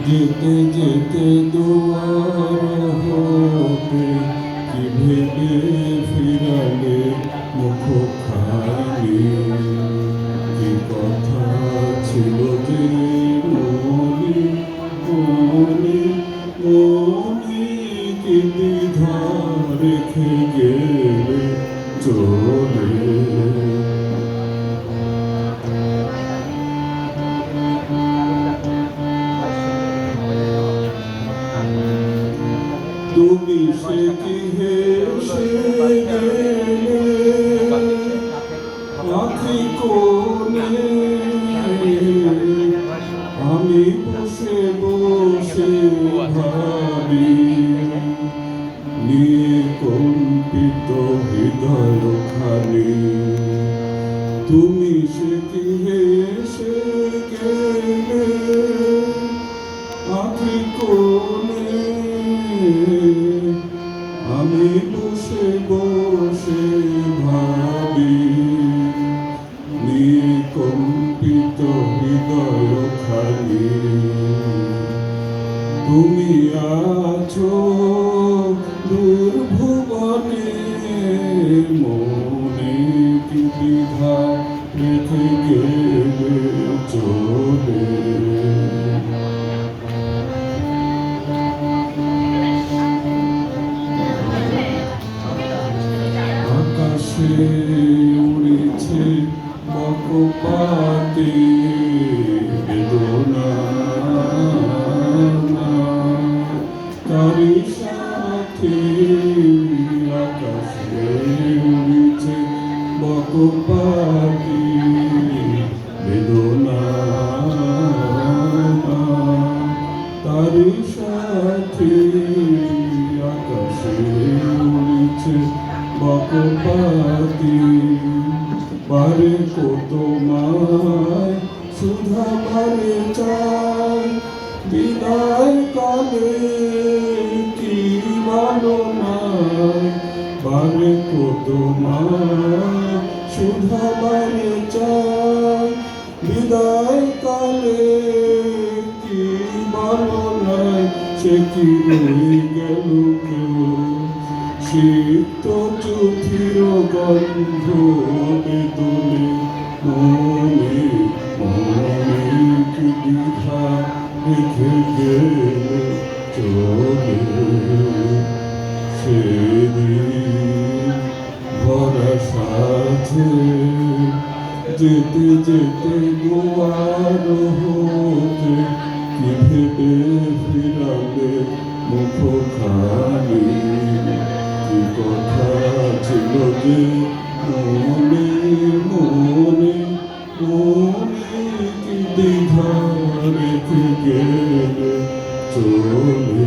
যেতে যেতে দুয়ার হতে কি ভেবে ফিরালে মুখখানি, কি কথা ছিল যে মনে মনে মনে, কি দ্বিধা রেখে গেলে চলে। তুমি সে কি হেসে গেলে আখি কোণে, আমি বসে বসে ভাবি নিয়ে কম্পিত হৃদয় খানি। তুমি সে কি হেসে গেলে আখি কোণে, আমি বসে বসে ভাবি নিয়ে কম্পিত হৃদয় খানি। তুমি আছো দুর্ভুবনে, মনে কি দ্বিধা রেখে গেলে চলে। আকাশে উড়েছে বকপাতে বেদনা, তারি সাথে আকাশে উড়েছে বকপাতে বেদনা, তারি সাথে আকাশে উড়েছে বকপাতি। বারে কত মায় সুধা বারে চাই, বিদায় কালে কি ভালো নাই। বারে কত মায় সুধা বারে চাই, বিদায় কালে কি ভালো নাই। সে কি রয়ে গেল কেউ শীত চুথির গন্ধ বেদনে, মনে মনে কি দ্বিধা রেখে গেলে চলে। সেদিন ভরা সাথে যেতে যেতে দুয়ার হতে কি ভেবে ফিরালে মুখখানি, কি কথা ছিল যে মনে মনে মনে, কি দ্বিধা রেখে গেলে চলে।